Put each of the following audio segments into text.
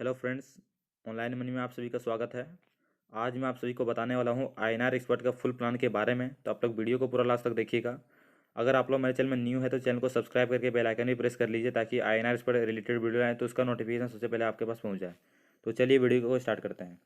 Hello friends, online money में आप सभी का स्वागत है। आज मैं आप सभी को बताने वाला हूँ आईएनआर एक्सपर्ट का फुल प्लान के बारे में। तो आप लोग वीडियो को पूरा लास्ट तक देखिएगा। अगर आप लोग मेरे चैनल में न्यू है तो चैनल को सब्सक्राइब करके बेल आइकन भी प्रेस कर लीजिए ताकि आईएनआर एक्सपर्ट रिलेटेड वीडियो आए तो उसका नोटिफिकेशन सबसे पहले आपके पास पहुँच जाए। तो चलिए वीडियो को स्टार्ट करते हैं।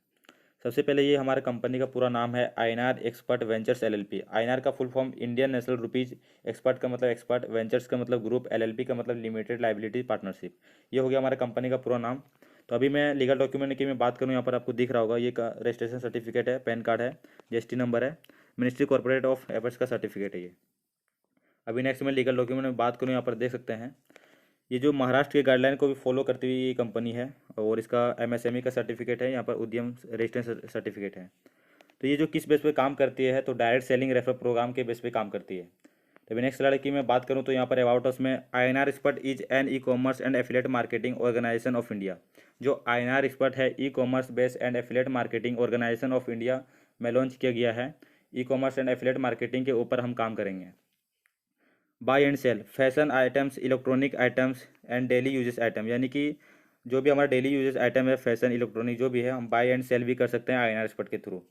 सबसे पहले ये हमारे कंपनी का पूरा नाम है INR expert ventures LLP. INR का full form Indian national rupees. Expert का मतलब एक्सपर्ट, वेंचर्स का मतलब ग्रुप, एलएलपी का मतलब लिमिटेड लाइबिलिटी पार्टनरशिप। ये हो गया हमारे कंपनी का पूरा नाम। तो अभी मैं लीगल डॉक्यूमेंट की मैं बात करूँ, यहाँ पर आपको दिख रहा होगा ये का रजिस्ट्रेशन सर्टिफिकेट है, पैन कार्ड है, जीएसटी नंबर है, मिनिस्ट्री कॉर्पोरेट ऑफ अफेयर्स का सर्टिफिकेट है ये। अभी नेक्स्ट मैं लीगल डॉक्यूमेंट में बात करूँ, यहाँ पर देख सकते हैं ये जो महाराष्ट्र के गाइडलाइन को भी फॉलो करती हुई ये कंपनी है और इसका एमएसएमई का सर्टिफिकेट है, यहाँ पर उद्यम रजिस्ट्रेशन सर्टिफिकेट है। तो ये जो किस बेस पे काम करती है, तो डायरेक्ट सेलिंग रेफर प्रोग्राम के बेस पे काम करती है। तो अभी नेक्स्ट स्लाइड की मैं बात करूँ तो यहाँ पर अबाउट अस में INR expert is an e commerce and affiliate marketing organisation of India. जो आईएनआर एक्सपर्ट है e commerce base and affiliate marketing organisation of India में लॉन्च किया गया है। E commerce and affiliate marketing के ऊपर हम काम करेंगे। Buy and sell fashion items, electronic items and daily uses item, यानी कि जो भी हमारा डेली यूजेस आइटम है, फैशन, इलेक्ट्रॉनिक जो भी है, हम बाय एंड सेल भी कर सकते हैं आईएनआर एक्सपर्ट के through.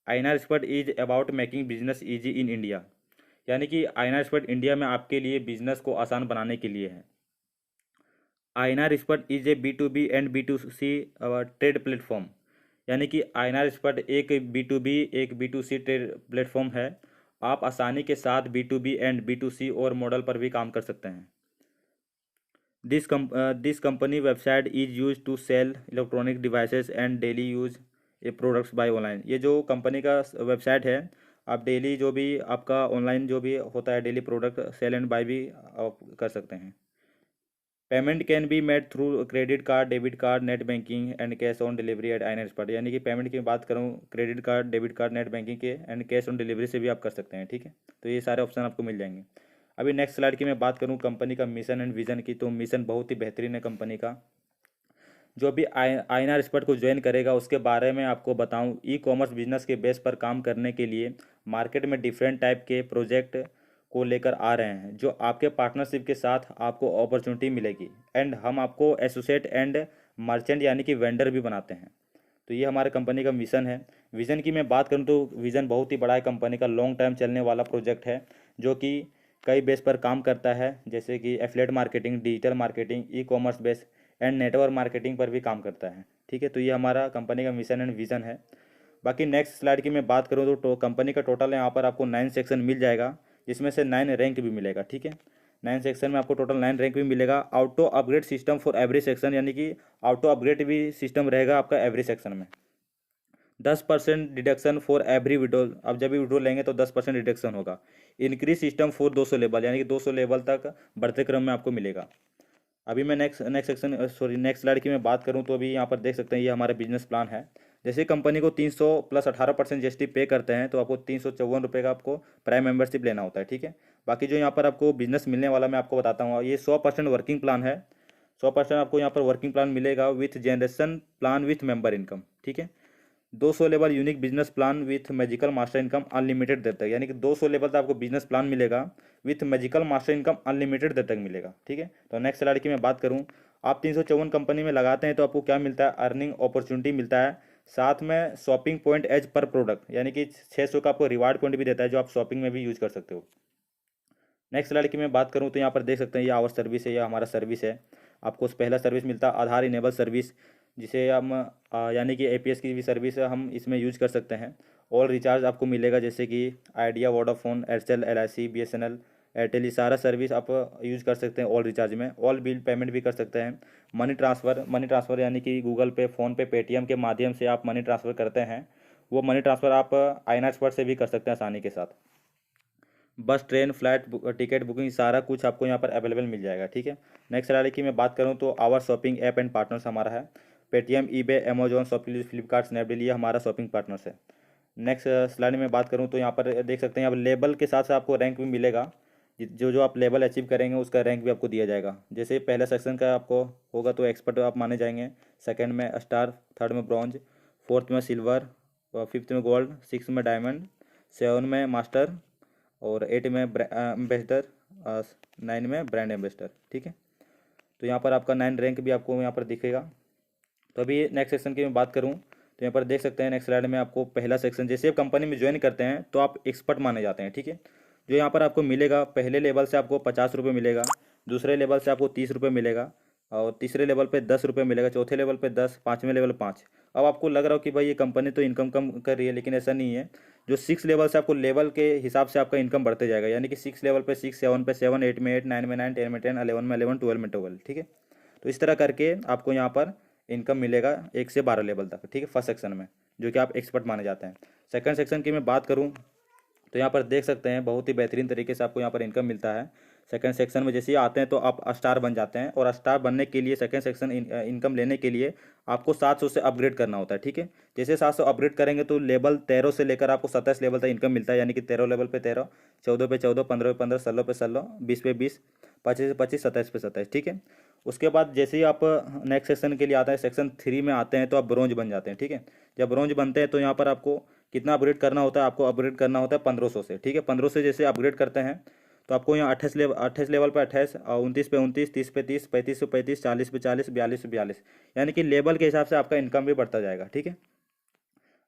INR expert is about making business easy in India, यानी कि आईएनआर एक्सपर्ट इंडिया में आपके लिए बिजनेस को आसान बनाने के लिए है। INR expert is a B to B and B to C trade platform, यानी कि आईएनआर एक्सपर्ट एक बी टू बी एक B to C trade platform है। आप आसानी के साथ B to B and B to C और मॉडल पर भी काम कर सकते हैं। This company website is use to sell electronic devices and daily use a products by online. ये जो कंपनी का वेबसाइट है, आप डेली जो भी आपका ऑनलाइन जो भी होता है daily product sale and buy भी आप कर सकते हैं। Payment can be made through credit card, debit card, net banking and cash on delivery at INR expert, यानी कि पेमेंट की बात करूँ credit card, debit card, net banking के एंड कैश ऑन डिलीवरी से भी आप कर सकते हैं। ठीक है, तो ये सारे ऑप्शन आपको मिल जाएंगे। अभी नेक्स्ट स्लाइड की मैं बात करूँ कंपनी का मिशन एंड विजन की, तो मिशन बहुत ही बेहतरीन है कंपनी का। जो भी आईएनआर एक्सपर्ट को ज्वाइन करेगा उसके बारे में आपको बताऊं, ई कॉमर्स बिजनेस के बेस पर काम करने के लिए मार्केट में डिफरेंट टाइप के प्रोजेक्ट को लेकर आ रहे हैं, जो आपके पार्टनरशिप के साथ आपको अपॉर्चुनिटी मिलेगी एंड हम आपको एसोसिएट एंड मर्चेंट यानी कि वेंडर भी बनाते हैं। तो ये हमारे कंपनी का मिशन है। विज़न की मैं बात करूँ तो विज़न बहुत ही बड़ा है कंपनी का, लॉन्ग टाइम चलने वाला प्रोजेक्ट है जो कि कई बेस पर काम करता है, जैसे कि affiliate marketing, digital marketing, E commerce base and network marketing पर भी काम करता है। ठीक है, तो ये हमारा कंपनी का मिशन एंड विज़न है। बाकी नेक्स्ट स्लाइड की मैं बात करूँ तो कंपनी का टोटल यहाँ पर आपको 9 सेक्शन मिल जाएगा, जिसमें से 9 रैंक भी मिलेगा। ठीक है, 9 सेक्शन में आपको टोटल 9 रैंक भी मिलेगा। Auto upgrade system for every section, यानी कि ऑटो अपग्रेड भी सिस्टम रहेगा आपका एवरी सेक्शन में। 10% डिडक्शन फॉर एवरी विड्रॉल, अब जब भी विड्रॉल लेंगे तो 10% डिडक्शन होगा। इंक्रीज सिस्टम फॉर 200 लेवल, यानी कि 200 लेवल तक बढ़ते क्रम में आपको मिलेगा। अभी मैं next next section sorry next slide की मैं बात करूं तो अभी यहाँ पर देख सकते हैं ये हमारा बिजनेस प्लान है। जैसे कंपनी को 300 प्लस 18% जीएसटी पे करते हैं तो आपको 354 रुपये का आपको प्राइम मेंबरशिप लेना होता है। ठीक है, बाकी जो यहाँ पर आपको बिजनेस मिलने वाला मैं आपको बताता हूँ, ये 100% वर्किंग प्लान है। 100% आपको यहाँ पर वर्किंग प्लान मिलेगा with generation plan with member income. ठीक है, 200 level unique business plan with magical master income unlimited देर तक, यानी कि 200 लेवल तक आपको बिजनेस प्लान मिलेगा with magical master income unlimited देर तक मिलेगा। ठीक है, तो नेक्स्ट स्लाइड की मैं बात करूं, आप 354 कंपनी में लगाते हैं तो आपको क्या मिलता है, अर्निंग अपॉर्चुनिटी मिलता है, साथ में shopping point as per product, यानी कि 600 का आपको रिवार्ड पॉइंट भी देता है जो आप शॉपिंग में भी यूज कर सकते हो। नेक्स्ट स्लाइड की मैं बात करूँ तो यहाँ पर देख सकते हैं ये आवर सर्विस है, ये हमारा सर्विस है। आपको पहला सर्विस मिलता है आधार इनेबल सर्विस, जिसे हम यानी कि एपीएस की भी सर्विस हम इसमें यूज कर सकते हैं। ऑल रिचार्ज आपको मिलेगा, जैसे कि idea, Vodafone, Aircel, LIC, BSNL, Airtel, ये सारा सर्विस आप यूज कर सकते हैं ऑल रिचार्ज में। ऑल बिल पेमेंट भी कर सकते हैं। मनी ट्रांसफ़र यानी कि गूगल पे, फ़ोन पे, पेटीएम के माध्यम से आप मनी ट्रांसफ़र करते हैं, वो मनी ट्रांसफ़र आप आईएनआर एक्सपर्ट से भी कर सकते हैं आसानी के साथ। बस, ट्रेन, फ्लाइट टिकट बुकिंग सारा कुछ आपको यहाँ पर अवेलेबल मिल जाएगा। ठीक है, नेक्स्ट स्लाइड की मैं बात करूँ तो our shopping app and partners हमारा है। Paytm, eBay, Amazon, ShopClues, Flipkart, Snapdeal, ये हमारा शॉपिंग पार्टनर्स है। नेक्स्ट स्लाइड में बात करूँ तो यहाँ पर देख सकते हैं, यहाँ पर लेबल के साथ साथ आपको रैंक भी मिलेगा। जो जो आप लेवल अचीव करेंगे उसका रैंक भी आपको दिया जाएगा। जैसे पहला सेक्शन का आपको होगा तो एक्सपर्ट आप माने जाएंगे, सेकंड में स्टार, थर्ड में ब्रॉन्ज, फोर्थ में सिल्वर, फिफ्थ में गोल्ड, सिक्स में डायमंड, सेवन में मास्टर और 8 में एम्बेसडर, 9 में ब्रांड एम्बेसडर। ठीक है, तो यहाँ पर आपका 9 रैंक भी आपको यहाँ पर दिखेगा। तो अभी नेक्स्ट सेक्शन की मैं बात करूँ तो यहाँ पर देख सकते हैं नेक्स्ट स्लाइड में आपको पहला सेक्शन, जैसे आप कंपनी में ज्वाइन करते हैं तो आप एक्सपर्ट माने जाते हैं, ठीक है। जो यहाँ पर आपको मिलेगा, पहले लेवल से आपको 50 रुपये मिलेगा, दूसरे लेवल से आपको 30 रुपये मिलेगा, और तीसरे लेवल पे 10 रुपये मिलेगा, चौथे लेवल पे 10, पाँचवें लेवल 5। अब आपको लग रहा हो कि भाई ये कंपनी तो इनकम कम कर रही है, लेकिन ऐसा नहीं है। जो 6 लेवल से आपको लेवल के हिसाब से आपका इनकम बढ़ते जाएगा, यानी कि 6 लेवल पे 6, 7 पे 7, 8 में 8, 9 में 9, 10 में 10, 11 में 11, 12 में 12, ठीक है। तो इस तरह करके आपको यहाँ पर इनकम मिलेगा 1 से 12 लेवल तक, ठीक है, फर्स्ट सेक्शन में, जो कि आप एक्सपर्ट माने जाते हैं। सेकंड सेक्शन की मैं बात करूँ तो यहाँ पर देख सकते हैं बहुत ही बेहतरीन तरीके से आपको यहाँ पर इनकम मिलता है। सेकंड सेक्शन में जैसे ही आते हैं तो आप स्टार बन जाते हैं, और स्टार बनने के लिए सेकंड सेक्शन इनकम लेने के लिए आपको 700 से अपग्रेड करना होता है, ठीक है। जैसे 700 अपग्रेड करेंगे तो लेवल 13 से लेकर आपको 27 लेवल तक इनकम मिलता है, यानी कि 13 लेवल पे 13, 14 पे 14, 15 पे 15, 16 पे 16, 20 पे 20, 25 पे 25, 27 पे 27, ठीक है। उसके बाद जैसे ही आप नेक्स्ट सेक्शन के लिए आते हैं, सेक्शन 3 में आते हैं तो आप ब्रोंज बन जाते हैं, ठीक है। जब ब्रोंज बनते हैं तो यहाँ पर आपको कितना अपग्रेड करना होता है, आपको अपग्रेड करना होता है 1500 से, ठीक है। 1500 से जैसे अपग्रेड करते हैं तो आपको यहाँ 28 लेवल पे 28, 29 पे 29, 30 पे 30, 35 पे 35, 40 पे 40, 42 पे 42, यानी कि लेवल के हिसाब से आपका इनकम भी बढ़ता जाएगा, ठीक है।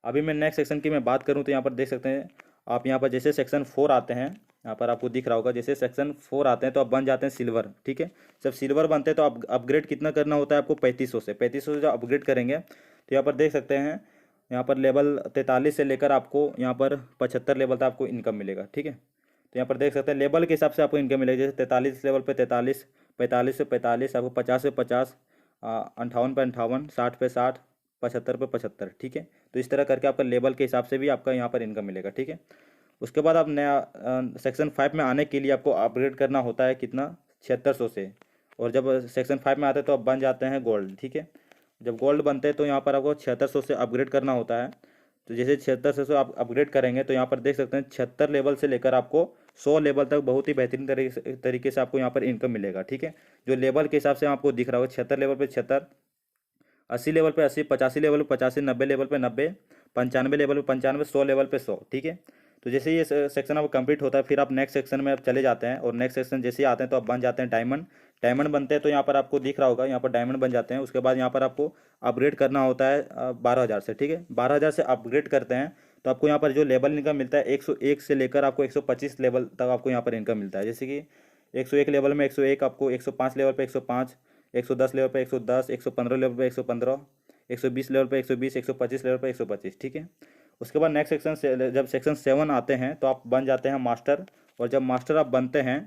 अभी मैं नेक्स्ट सेक्शन की मैं बात करूँ तो यहाँ पर देख सकते हैं आप, यहाँ पर जैसे सेक्शन 4 आते हैं, यहाँ पर आपको दिख रहा होगा, जैसे सेक्शन 4 आते हैं तो आप बन जाते हैं सिल्वर, ठीक है। जब सिल्वर बनते हैं तो आप अपग्रेड कितना करना होता है आपको 3500 से, 3500 से जब अपग्रेड करेंगे तो यहाँ पर देख सकते हैं, यहाँ पर लेवल 43 से लेकर आपको यहाँ पर 75 लेवल तक आपको इनकम मिलेगा, ठीक है। तो यहाँ पर देख सकते हैं लेवल के हिसाब से आपको इनकम मिलेगी, जैसे 43 लेवल पे 43, 45 पे 45, आपको 50 पे 50, 58 पे 58, 60 पे 60, 75 पे 75, ठीक है। तो इस तरह करके आपका लेवल के हिसाब से भी आपका यहाँ पर इनकम मिलेगा, ठीक है। उसके बाद आप नया सेक्शन 5 में आने के लिए आपको अपग्रेड करना होता है कितना, 7600 से, और जब सेक्शन 5 में आते हैं तो आप बन जाते हैं गोल्ड, ठीक है। जब गोल्ड बनते हैं तो यहाँ पर आपको 7600 से अपग्रेड करना होता है। तो जैसे 7600 से आप अपग्रेड करेंगे तो यहाँ पर देख सकते हैं 76 लेवल से लेकर आपको 100 लेवल तक बहुत ही बेहतरीन तरीके से आपको यहाँ पर इनकम मिलेगा, ठीक है। जो लेवल के हिसाब से आपको दिख रहा होगा, 76 लेवल पे 76, 80 लेवल पे 80, 85 लेवल पे 85, 90 लेवल पे 90, 95 लेवल पे 95, 100 लेवल पे 100, ठीक है। तो जैसे ये सेक्शन आपका कंप्लीट होता है फिर आप नेक्स्ट सेक्शन में आप चले जाते हैं, और नेक्स्ट सेक्शन जैसे ही आते हैं तो आप बन जाते हैं डायमंड। डायमंड बनते हैं तो यहाँ पर आपको दिख रहा होगा, यहाँ पर डायमंड बन जाते हैं। उसके बाद यहाँ पर आपको अपग्रेड करना होता है 12,000 से, ठीक है। 12,000 से अपग्रेड करते हैं तो आपको यहाँ पर जो लेवल इनकम मिलता है 101 से लेकर आपको 125 लेवल तक आपको यहाँ पर इनकम मिलता है। जैसे कि 101 लेवल में 101, आपको 105 लेवल पे 105, 110 लेवल पे 110, 115 लेवल पे 115, 120 लेवल पे 120, 125 लेवल पे 125, ठीक है। उसके बाद नेक्स्ट सेक्शन से जब सेक्शन 7 आते हैं तो आप बन जाते हैं मास्टर, और जब मास्टर आप बनते हैं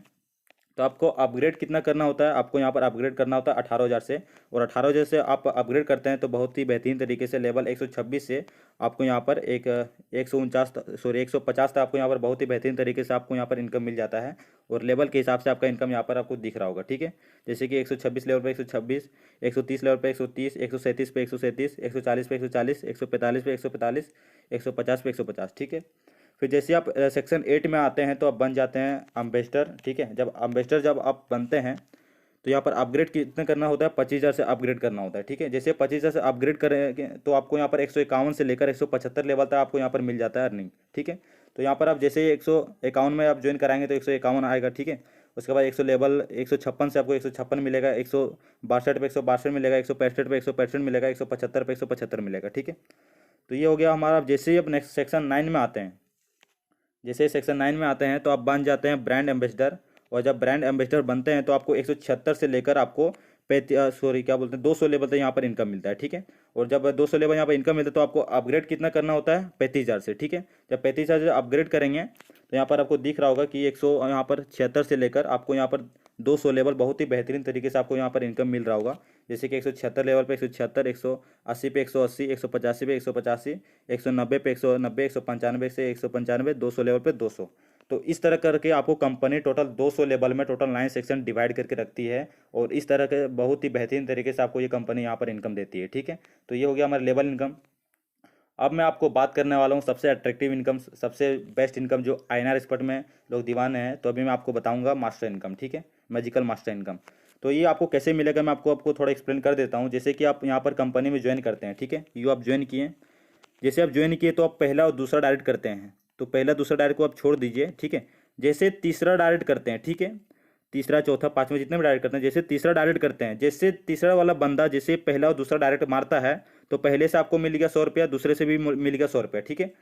तो आपको अपग्रेड कितना करना होता है, आपको यहाँ पर अपग्रेड करना होता है 18,000 से, और 18,000 से आप अपग्रेड करते हैं तो बहुत ही बेहतरीन तरीके से लेवल 126 से आपको यहाँ पर 150 तक आपको यहाँ पर बहुत ही बेहतरीन तरीके से आपको यहाँ पर इनकम मिल जाता है, और लेवल के हिसाब से आपका इनकम यहाँ पर आपको दिख रहा होगा, ठीक है। जैसे कि 126 लेवल पे 126, 130 लेवल पे 130, 137 पे 137, 140 पे 140, 145 पे 145, 150 पे 150, ठीक है। फिर जैसे आप सेक्शन 8 में आते हैं तो आप बन जाते हैं एम्बेसडर, ठीक है। जब आप बनते हैं तो यहाँ पर अपग्रेड कितना करना होता है, 25,000 से अपग्रेड करना होता है, ठीक है। जैसे 25,000 से अपग्रेड करेंगे तो आपको यहाँ पर 151 से लेकर 175 लेवल तक आपको यहाँ पर मिल जाता है अर्निंग, ठीक है। तो यहाँ पर आप जैसे 151 में आप ज्वाइन कराएंगे तो 151 आएगा, ठीक है। उसके बाद 100 लेवल 156 से आपको 156 मिलेगा, 162 पे 162 मिलेगा, 165 पे 165 मिलेगा, 175 पे 175 मिलेगा, ठीक है। तो ये हो गया हमारा। जैसे ही आप नेक्स्ट सेक्शन 9 में आते हैं, जैसे सेक्शन 9 में आते हैं तो आप बन जाते हैं ब्रांड एम्बेसडर, और जब ब्रांड एम्बेसडर बनते हैं तो आपको 176 से लेकर आपको 200 लेवल तक यहाँ पर इनकम मिलता है, ठीक है। और जब 200 लेवल यहाँ पर इनकम मिलता है तो आपको अपग्रेड कितना करना होता है, 35,000 से, ठीक है। जब 35,000 से अपग्रेड करेंगे तो यहाँ पर आपको दिख रहा होगा कि 100 यहाँ पर 76 से लेकर आपको यहाँ पर 200 लेवल बहुत ही बेहतरीन तरीके से आपको यहाँ पर इनकम मिल रहा होगा। जैसे कि 176 लेवल पे 176, 180 पे 180, 185 पे 185, 190 पे 190, 195 से 195, 200 लेवल पे 200। तो इस तरह करके आपको कंपनी टोटल 200 लेवल में टोटल 9 सेक्शन डिवाइड करके रखती है, और इस तरह के बहुत ही बेहतरीन तरीके से आपको ये कंपनी यहाँ पर इनकम देती है, ठीक है। तो ये हो गया हमारा लेवल इनकम। अब मैं आपको बात करने वाला हूँ सबसे अट्रैक्टिव इनकम, सबसे बेस्ट इनकम जो आईएनआर एक्सपर्ट में लोग दीवाने हैं। तो अभी मैं आपको बताऊंगा मास्टर इनकम, ठीक है, मैजिकल मास्टर इनकम। तो ये आपको कैसे मिलेगा मैं आपको थोड़ा एक्सप्लेन कर देता हूँ। जैसे कि आप यहाँ पर कंपनी में ज्वाइन करते हैं, ठीक है, यू आप ज्वाइन किए, जैसे आप ज्वाइन किए तो आप पहला और दूसरा डायरेक्ट करते हैं, तो पहला दूसरा डायरेक्ट को आप छोड़ दीजिए, ठीक है। जैसे तीसरा डायरेक्ट करते हैं, ठीक है, तीसरा चौथा पाँचवा जितने भी डायरेक्ट करते हैं, जैसे तीसरा डायरेक्ट करते हैं, जैसे तीसरा वाला बंदा जैसे पहला और दूसरा डायरेक्ट मारता है तो पहले से आपको मिल गया 100 रुपया, दूसरे से भी मिल गया 100 रुपया, ठीक है।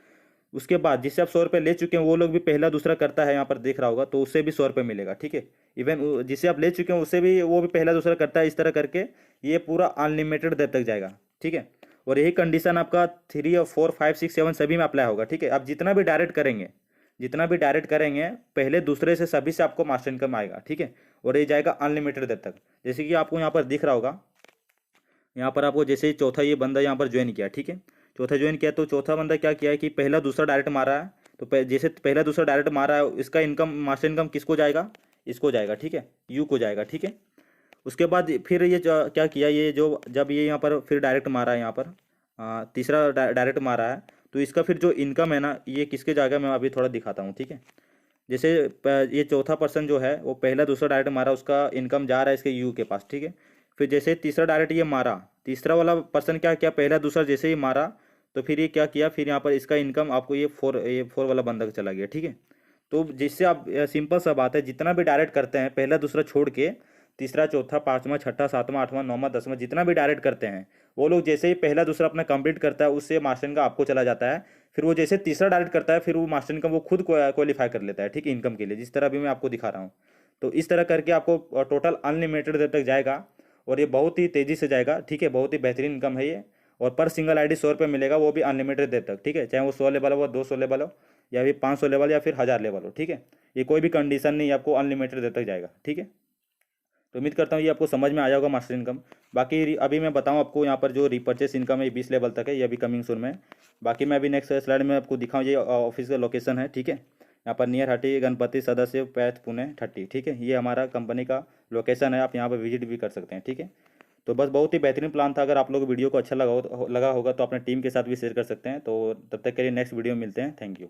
उसके बाद जिससे आप 100 रुपये ले चुके हैं वो लोग भी पहला दूसरा करता है, यहाँ पर देख रहा होगा, तो उससे भी 100 रुपये मिलेगा, ठीक है। इवन जिससे आप ले चुके हैं उससे भी वो भी पहला दूसरा करता है, इस तरह करके ये पूरा अनलिमिटेड देर तक जाएगा, ठीक है। और यही कंडीशन आपका 3 और 4 5 6 7 सभी में अप्लाई होगा, ठीक है। आप जितना भी डायरेक्ट करेंगे, जितना भी डायरेक्ट करेंगे पहले दूसरे से सभी से आपको मास्टर इनकम आएगा, ठीक है। और ये जाएगा अनलिमिटेड देर तक। जैसे कि आपको यहाँ पर दिख रहा होगा, यहाँ पर आपको जैसे चौथा ये बंदा यहाँ पर ज्वाइन किया, ठीक है। चौथा ज्वाइन किया तो चौथा बंदा क्या किया है कि पहला दूसरा डायरेक्ट मारा है, तो जैसे पहला दूसरा डायरेक्ट मारा है इसका इनकम मास्टर इनकम किसको जाएगा, इसको जाएगा, ठीक है, यू को जाएगा, ठीक है। उसके बाद फिर ये क्या किया, ये जो जब ये यहाँ पर फिर डायरेक्ट मारा है, यहाँ पर तीसरा डायरेक्ट मारा है, तो इसका फिर जो इनकम है ना ये किसके जाएगा, मैं अभी थोड़ा दिखाता हूँ, ठीक है। जैसे ये चौथा पर्सन जो है वो पहला दूसरा डायरेक्ट मारा, उसका इनकम जा रहा है इसके यू के पास, ठीक है। फिर जैसे तीसरा डायरेक्ट ये मारा, तीसरा वाला पर्सन क्या किया, पहला दूसरा जैसे ही मारा तो फिर ये क्या किया, फिर यहाँ पर इसका इनकम आपको ये फोर वाला बंदा चला गया, ठीक है। तो जिससे आप सिंपल सा बात है, जितना भी डायरेक्ट करते हैं पहला दूसरा छोड़ के, तीसरा चौथा पाँचवा छठा सातवां आठवां नौवां दसवां जितना भी डायरेक्ट करते हैं वो लोग जैसे ही पहला दूसरा अपना कंप्लीट करता है उससे मास्टर इनकम आपको चला जाता है। फिर वो जैसे तीसरा डायरेक्ट करता है फिर वो मास्टर इनकम वो खुद क्वालिफाई कर लेता है, ठीक है, इनकम के लिए, जिस तरह अभी मैं आपको दिखा रहा हूँ। तो इस तरह करके आपको टोटल अनलिमिटेड देर तक जाएगा और ये बहुत ही तेज़ी से जाएगा, ठीक है। बहुत ही बेहतरीन इनकम है ये। और पर सिंगल आईडी 100 रुपये मिलेगा, वो भी अनलिमिटेड देर तक, ठीक है। चाहे वो 100 लेवल हो, 200 लेवल हो, या फिर 500 लेवल या फिर 1000 लेवल हो, ठीक है। ये कोई भी कंडीशन नहीं, आपको अनलिमिटेड देर तक जाएगा, ठीक है। तो उम्मीद करता हूँ ये आपको समझ में आया होगा मास्टर इनकम। बाकी अभी मैं बताऊँ आपको यहाँ पर जो रिपर्चेस इनकम है 20 लेवल तक है, ये अभी कमिंग सून में है। बाकी मैं अभी नेक्स्ट स्लाइड में आपको दिखाऊँ, ये ऑफिस का लोकेशन है, ठीक है। यहाँ पर नियर हटी गणपति सदस्य पैथ पुणे 30, ठीक है। ये हमारा कंपनी का लोकेशन है, आप यहाँ पर विजिट भी कर सकते हैं, ठीक है। तो बस बहुत ही बेहतरीन प्लान था। अगर आप लोग वीडियो को अच्छा लगा होगा तो अपने टीम के साथ भी शेयर कर सकते हैं। तो तब तक के लिए नेक्स्ट वीडियो में मिलते हैं। Thank you.